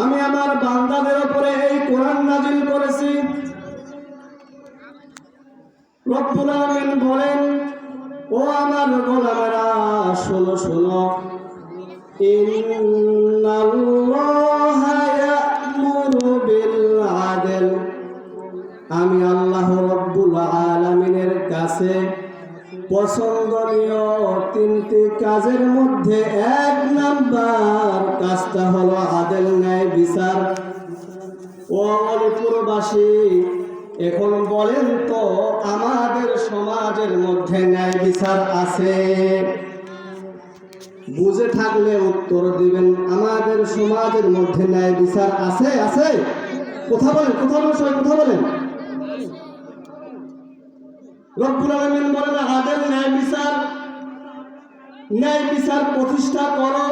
আমি আমার বান্দাদের উপরে এই কোরআন নাযিল করেছি। রব্বুল আলামিন বলেন, ও আমার গোলামেরা শোনো শোনো, ইন্নাল্লাহা ইয়া'মুরু বিল আদল। আমি আল্লাহ রব্বুল আলামিনের কাছে পছন্দনীয় তিনটি কাজের মধ্যে এক নাম্বার কাজটা হলো আদেল, ন্যায় বিচার। ও অলিপুরবাসী, এখন বলেন তো আমাদের সমাজের মধ্যে ন্যায় বিচার আছে? বুঝে থাকলে উত্তর দিবেন। আমাদের সমাজের মধ্যে ন্যায় বিচার আছে? আছে? কথা বলেন, কথা বলেন, সবাই কথা বলেন। রব্বুল আলামিন বলেন আদেল, ন্যায় বিচার, ন্যায় বিচার প্রতিষ্ঠা করো।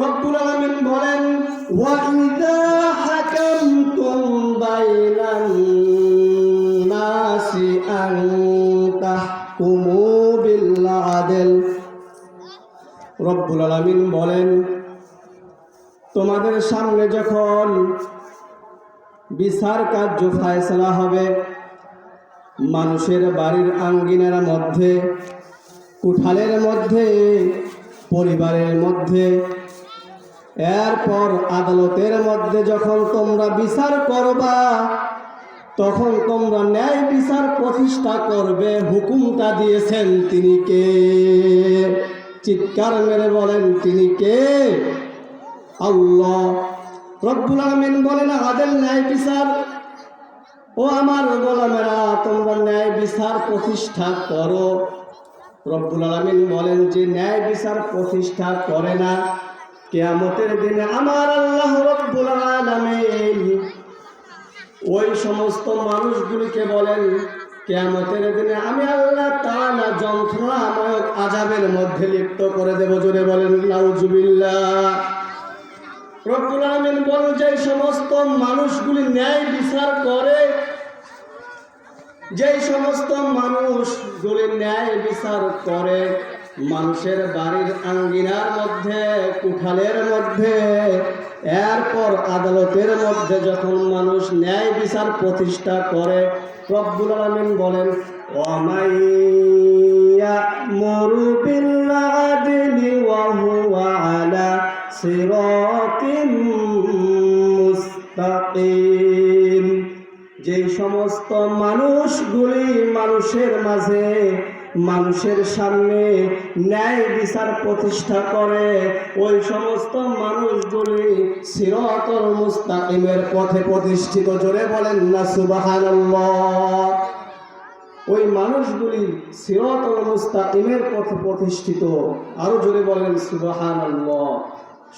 রব্বুল আলামিন বলেন, ওয়া ইযা হাকামতুম বাইনান নাসি আন তাহকুমু বিল আদল। রব্বুল আলামিন বলেন, তোমাদের সামনে যখন বিচার কার্য ফায়সালা হবে, মানুষের বাড়ির আঙ্গিনার মধ্যে, কুঠালের মধ্যে, পরিবারের মধ্যে, এরপর আদালতের মধ্যে যখন তোমরা বিচার করবা, তখন তোমরা ন্যায় বিচার প্রতিষ্ঠা করবে। হুকুমটা দিয়েছেন তিনি কে? চিৎকার মেরে বলেন, তিনি কে? আল্লাহ। রব্বুল আলামিন বলেন আদেল, ন্যায় বিচার। ও আমার গোলামেরা, তোমরা ন্যায় বিচার প্রতিষ্ঠা করো। রব্বুল আলামিন বলেন যে ন্যায় বিচার প্রতিষ্ঠা করে না, কিয়ামতের দিনে আমার আল্লাহ রব্বুল আলামিন ওই সমস্ত মানুষগুলিকে বলেন, কিয়ামতের দিনে আমি আল্লাহ তাআলা যন্ত্রণাময় আযাবের মধ্যে লিপ্ত করে দেব। জোরে বলেন নাউজুবিল্লাহ। রব্বুল আলামিন বলেন যে সমস্ত মানুষগুলি ন্যায় বিচার করে, যে সমস্ত মানুষগুলি ন্যায় বিচার করে, মানুষের বাড়ির আঙ্গিনার মধ্যে, কুঠালের মধ্যে, এরপর আদালতের মধ্যে যখন মানুষ ন্যায় বিচার প্রতিষ্ঠা করে, রব্বুল আলামিন বলেন, ওয়া মাইয়া'মুরু বিল আদলি ওয়া হুয়া আলা সিরাতিম মুস্তাকিম। যেই সমস্ত মানুষগুলি মানুষের মাঝে, মানুষের সামনে ন্যায় বিচার প্রতিষ্ঠা করে, ওই সমস্ত মানুষগুলি সিরাতুল মুস্তাকিমের পথে প্রতিষ্ঠিত। জোরে বলেন না সুবহানাল্লাহ। ওই মানুষগুলি সিরাতুল মুস্তাকিমের পথে প্রতিষ্ঠিত। আরো জোরে বলেন সুবহানাল্লাহ।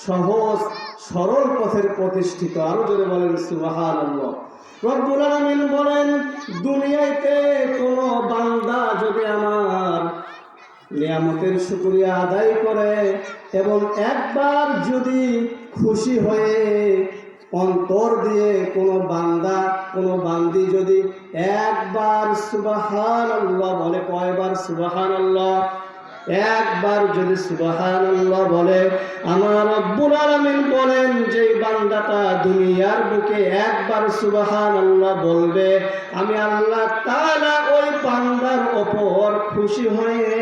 সহজ সরল পথের প্রতিষ্ঠিত। আরো জোরে বলেন সুবহানাল্লাহ। রব্বুল আলামিন বলেন, দুনিয়াতে কোনো বান্দা যদি আমার নিয়ামতের শুকরিয়া আদায় করে এবং একবার যদি খুশি হয়ে অন্তর দিয়ে কোনো বান্দা, কোনো বান্দি যদি একবার সুবহানাল্লাহ বলে, কয়বার সুবহানাল্লাহ? একবার যদি সুবহানাল্লাহ বলে, আমার রব্বুল আলামিন বলেন যে বান্দাটা দুনিয়ার বুকে একবার সুবহানাল্লাহ বলবে, আমি আল্লাহ তাআলা ওই বান্দার উপর খুশি হয়ে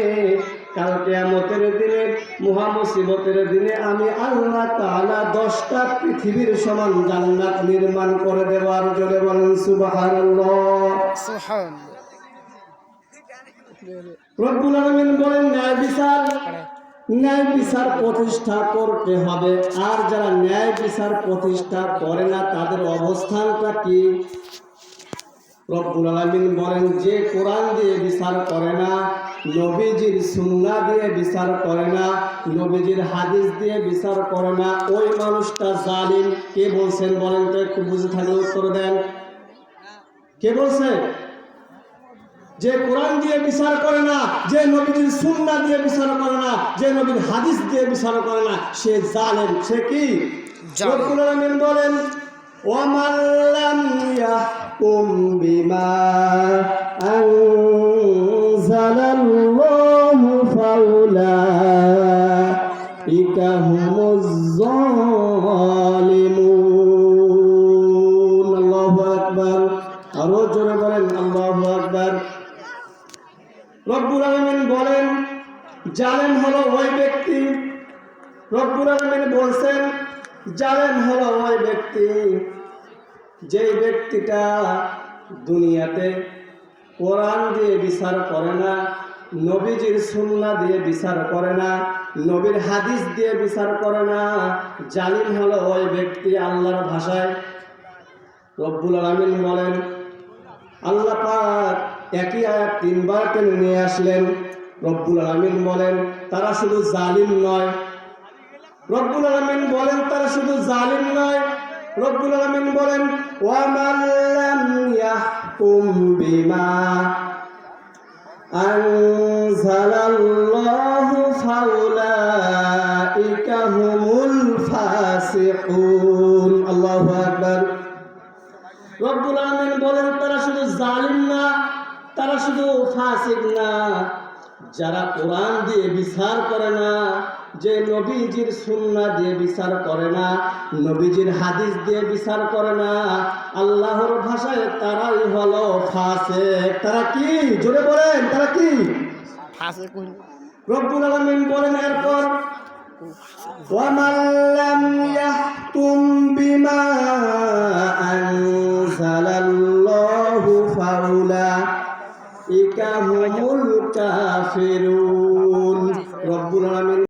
কাল কিয়ামতের দিনে, মহা মুসিবতের দিনে আমি আল্লাহ তাআলা 10টা পৃথিবীর সমান জান্নাত নির্মাণ করে দেব। আর জোরে বলেন সুবহানাল্লাহ। সুবহানাল্লাহ। রব্বুল আলামিন বলেন ন্যায় বিচার, ন্যায় বিচার প্রতিষ্ঠা করতে হবে। আর যারা ন্যায় বিচার প্রতিষ্ঠা করে না তাদের অবস্থানটা কি? রব্বুল আলামিন বলেন যে কোরআন দিয়ে বিচার করে না, নবীজির সুন্নাহ দিয়ে বিচার করে না, নবীজির হাদিস দিয়ে বিচার করে না, ওই মানুষটা জালিম। কে বলছেন বলেন তো? একটু বুঝে থাকলে উত্তর দেন। কে বলছে? যে কোরআন দিয়ে বিচার করে না, যে নবীর সুন্নাহ দিয়ে বিচার করে না, যে নবীর হাদিস দিয়ে বিচার করে না, সে জালেম। সে কি? রব্বুল আলামিন বলেন, ওয়া মান লাম ইয়াহকুম বিমা আনজালাল্লাহু ফাউলাইকা হুমুজ যালিমুন। আল্লাহু আকবার। আরো জোরে বলেন আল্লাহু আকবার। রব্বুল আলামিন বলেন জালেম হলো ওই ব্যক্তি, রব্বুল আলামিন বলছেন জালেম হলো ওই ব্যক্তি যে ব্যক্তিটা দুনিয়াতে কোরআন দিয়ে বিচার করে না, নবীজির সুন্নাহ দিয়ে বিচার করে না, নবীর হাদিস দিয়ে বিচার করে না। জালিম হলো ওই ব্যক্তি। আল্লাহর ভাষায় রব্বুল আলামিন বলেন, আল্লাহ পাক একই আয়াত তিনবার কেন নিয়ে আসলেন? রব্বুল আলামিন বলেন তারা শুধু জালিম নয়। রব্বুল আলামিন বলেন তারা শুধু জালিম নয়। রব্বুল আলামিন বলেন ওয়া মান লাম ইয়াহকুম বিমা আনজালাল্লাহু ফাউলাইকা হুমুল ফাসিকুন। আল্লাহু আকবার। রব্বুল আলামিন বলেন তারা শুধু জালিম না, তারা শুধু ফাসিক না, যারা কোরআন দিয়ে বিচার করে না, যে নবীজির সুন্নাহ দিয়ে বিচার করে না, নবীজির হাদিস দিয়ে বিচার করে না, আল্লাহর ভাষায় তারাই হলো ফাসিক। তারা কি? জোরে বলেন তারা কি? ফাসিক। রব্বুল আলামিন বলেন এরপর ওয়া মান লাম ইয়াহকুম বিমা আনজালাল্লাহু ফাউলাইকা হুমুল কাফিরুন।